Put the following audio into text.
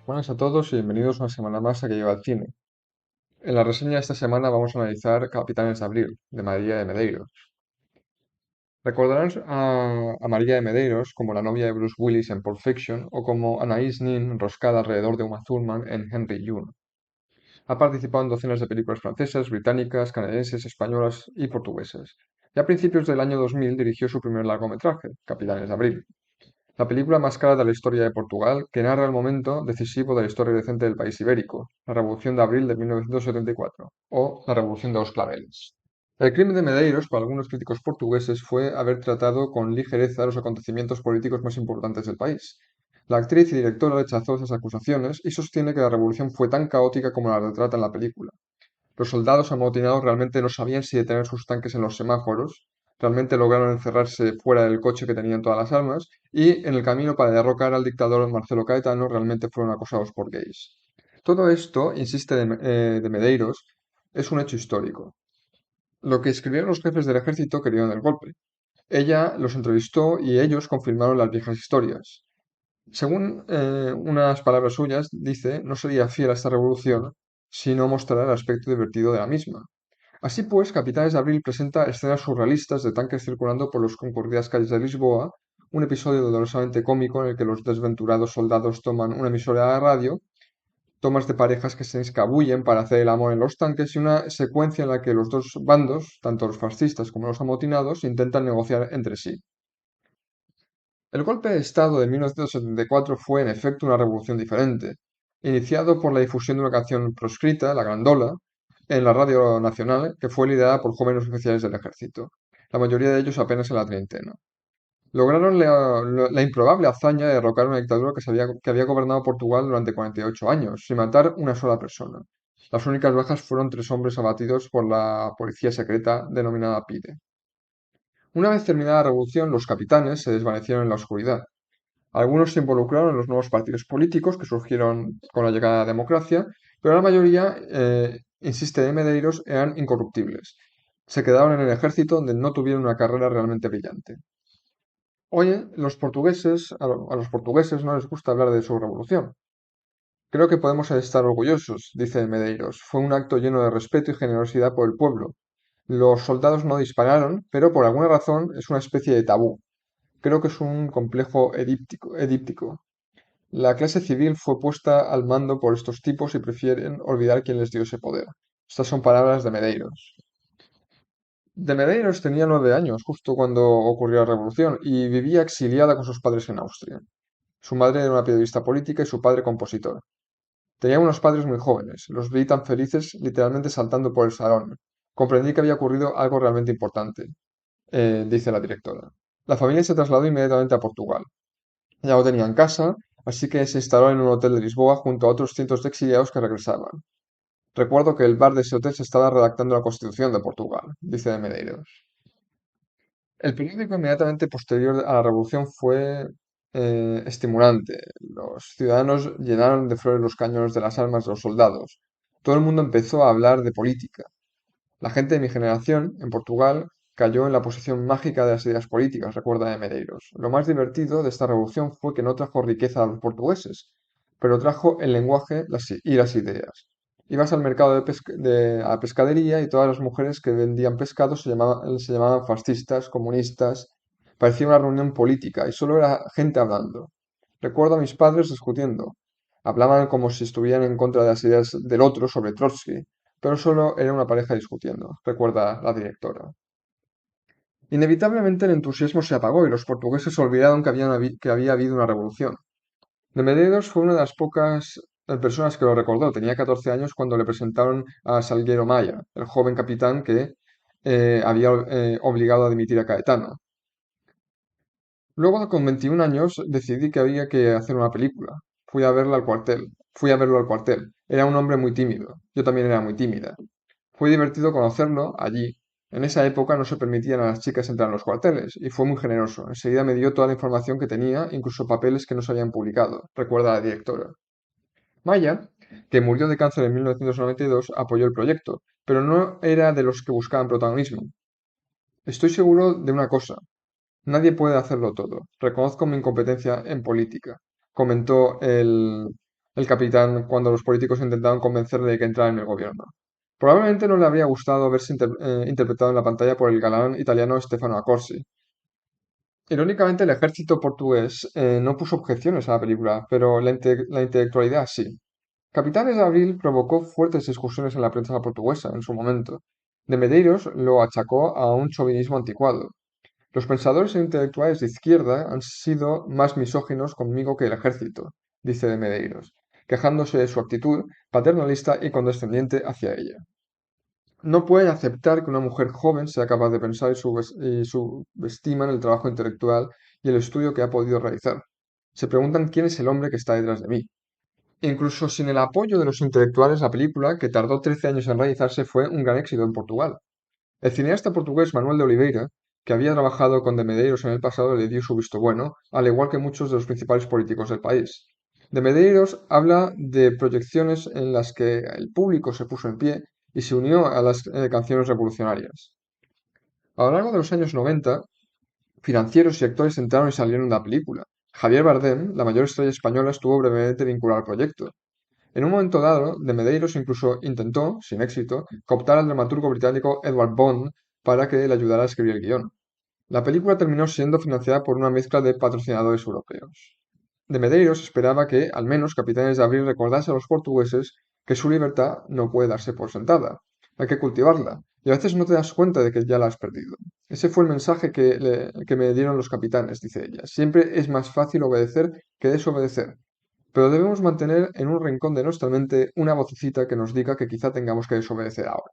Buenas a todos y bienvenidos una semana más a Que Lleva al Cine. En la reseña de esta semana vamos a analizar Capitanes de Abril, de María de Medeiros. Recordarán a María de Medeiros como la novia de Bruce Willis en Pulp Fiction o como Anaïs Nin enroscada alrededor de Uma Thurman en Henry June. Ha participado en docenas de películas francesas, británicas, canadienses, españolas y portuguesas. Y a principios del año 2000 dirigió su primer largometraje, Capitanes de Abril, la película más cara de la historia de Portugal, que narra el momento decisivo de la historia reciente del país ibérico, la Revolución de Abril de 1974, o la Revolución de los Claveles. El crimen de Medeiros, para algunos críticos portugueses, fue haber tratado con ligereza los acontecimientos políticos más importantes del país. La actriz y directora rechazó esas acusaciones y sostiene que la revolución fue tan caótica como la retrata en la película. Los soldados amotinados realmente no sabían si detener sus tanques en los semáforos, realmente lograron encerrarse fuera del coche que tenían todas las armas, y en el camino para derrocar al dictador Marcelo Caetano realmente fueron acosados por gays. Todo esto, insiste de Medeiros, es un hecho histórico. Lo que escribieron los jefes del ejército querían el golpe. Ella los entrevistó y ellos confirmaron las viejas historias. Según unas palabras suyas, dice, no sería fiel a esta revolución si no mostrara el aspecto divertido de la misma. Así pues, Capitanes de Abril presenta escenas surrealistas de tanques circulando por las concurridas calles de Lisboa, un episodio dolorosamente cómico en el que los desventurados soldados toman una emisora de radio, tomas de parejas que se escabullen para hacer el amor en los tanques y una secuencia en la que los dos bandos, tanto los fascistas como los amotinados, intentan negociar entre sí. El golpe de Estado de 1974 fue en efecto una revolución diferente, iniciado por la difusión de una canción proscrita, La Grandola, en la radio nacional, que fue liderada por jóvenes oficiales del ejército, la mayoría de ellos apenas en la treintena. Lograron la improbable hazaña de derrocar una dictadura que había gobernado Portugal durante 48 años, sin matar una sola persona. Las únicas bajas fueron 3 hombres abatidos por la policía secreta denominada PIDE. Una vez terminada la revolución, los capitanes se desvanecieron en la oscuridad. Algunos se involucraron en los nuevos partidos políticos que surgieron con la llegada de la democracia, pero la mayoría, insiste de Medeiros, eran incorruptibles. Se quedaron en el ejército donde no tuvieron una carrera realmente brillante. Hoy a los portugueses no les gusta hablar de su revolución. Creo que podemos estar orgullosos, dice Medeiros. Fue un acto lleno de respeto y generosidad por el pueblo. Los soldados no dispararon, pero por alguna razón es una especie de tabú. Creo que es un complejo edíptico. La clase civil fue puesta al mando por estos tipos y prefieren olvidar quién les dio ese poder. Estas son palabras de Medeiros. De Medeiros tenía 9 años justo cuando ocurrió la revolución y vivía exiliada con sus padres en Austria. Su madre era una periodista política y su padre compositor. Tenía unos padres muy jóvenes. Los vi tan felices, literalmente saltando por el salón. Comprendí que había ocurrido algo realmente importante, dice la directora. La familia se trasladó inmediatamente a Portugal. Ya no tenían casa, así que se instaló en un hotel de Lisboa junto a otros cientos de exiliados que regresaban. Recuerdo que el bar de ese hotel se estaba redactando la Constitución de Portugal, dice de Medeiros. El periódico inmediatamente posterior a la revolución fue estimulante. Los ciudadanos llenaron de flores los cañones de las armas de los soldados. Todo el mundo empezó a hablar de política. La gente de mi generación, en Portugal, cayó en la posición mágica de las ideas políticas, recuerda de Medeiros. Lo más divertido de esta revolución fue que no trajo riqueza a los portugueses, pero trajo el lenguaje y las ideas. Ibas al mercado a pescadería y todas las mujeres que vendían pescado se llamaban fascistas, comunistas. Parecía una reunión política y solo era gente hablando. Recuerdo a mis padres discutiendo. Hablaban como si estuvieran en contra de las ideas del otro sobre Trotsky, pero solo era una pareja discutiendo, recuerda la directora. Inevitablemente el entusiasmo se apagó y los portugueses olvidaron que había habido una revolución. De Medeiros fue una de las pocas personas que lo recordó. Tenía 14 años cuando le presentaron a Salgueiro Maia, el joven capitán que había obligado a dimitir a Caetano. Luego, con 21 años, decidí que había que hacer una película. Fui a verlo al cuartel. Era un hombre muy tímido. Yo también era muy tímida. Fue divertido conocerlo allí. En esa época no se permitían a las chicas entrar en los cuarteles, y fue muy generoso. Enseguida me dio toda la información que tenía, incluso papeles que no se habían publicado, recuerda la directora. Maya, que murió de cáncer en 1992, apoyó el proyecto, pero no era de los que buscaban protagonismo. Estoy seguro de una cosa. Nadie puede hacerlo todo. Reconozco mi incompetencia en política, comentó el capitán cuando los políticos intentaban convencerle de que entrara en el gobierno. Probablemente no le habría gustado verse interpretado en la pantalla por el galán italiano Stefano Accorsi. Irónicamente, el ejército portugués no puso objeciones a la película, pero la intelectualidad sí. Capitanes de Abril provocó fuertes discusiones en la prensa portuguesa en su momento. De Medeiros lo achacó a un chauvinismo anticuado. Los pensadores e intelectuales de izquierda han sido más misóginos conmigo que el ejército, dice de Medeiros, quejándose de su actitud paternalista y condescendiente hacia ella. No puede aceptar que una mujer joven sea capaz de pensar y subestima el trabajo intelectual y el estudio que ha podido realizar. Se preguntan quién es el hombre que está detrás de mí. Incluso sin el apoyo de los intelectuales, la película, que tardó 13 años en realizarse, fue un gran éxito en Portugal. El cineasta portugués Manuel de Oliveira, que había trabajado con De Medeiros en el pasado, le dio su visto bueno, al igual que muchos de los principales políticos del país. De Medeiros habla de proyecciones en las que el público se puso en pie y se unió a las canciones revolucionarias. A lo largo de los años 90, financieros y actores entraron y salieron de la película. Javier Bardem, la mayor estrella española, estuvo brevemente vinculado al proyecto. En un momento dado, de Medeiros incluso intentó, sin éxito, cooptar al dramaturgo británico Edward Bond para que le ayudara a escribir el guión. La película terminó siendo financiada por una mezcla de patrocinadores europeos. De Medeiros esperaba que, al menos, Capitanes de Abril recordase a los portugueses que su libertad no puede darse por sentada. Hay que cultivarla. Y a veces no te das cuenta de que ya la has perdido. Ese fue el mensaje que me dieron los capitanes, dice ella. Siempre es más fácil obedecer que desobedecer. Pero debemos mantener en un rincón de nuestra mente una vocecita que nos diga que quizá tengamos que desobedecer ahora.